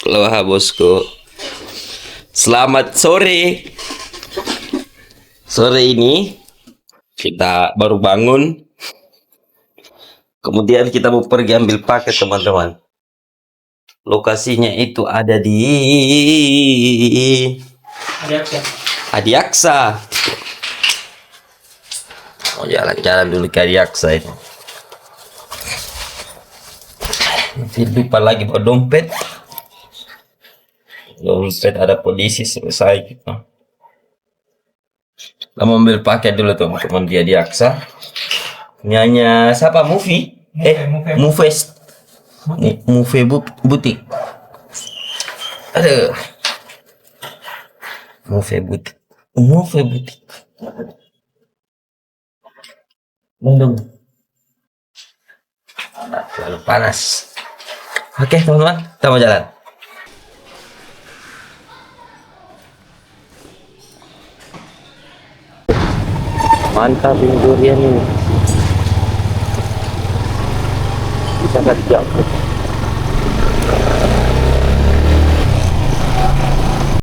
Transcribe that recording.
Aloha bosku. Selamat sore. Sore ini kita baru bangun. Kemudian kita mau pergi ambil paket teman-teman. Lokasinya itu ada di Adiaksa. Mau jalan-jalan dulu ke Adiaksa ini. Nanti lupa lagi bawa dompet. Dompet ada polisi selesai gitu. Kita mau ambil paket dulu teman-teman di Adiaksa. Nyanyi siapa? Movies. Butik. Aduh. Butik. Mendung. Terlalu panas. Oke teman-teman, kita mau jalan. Mantap ini durian ini. Bisa kerja.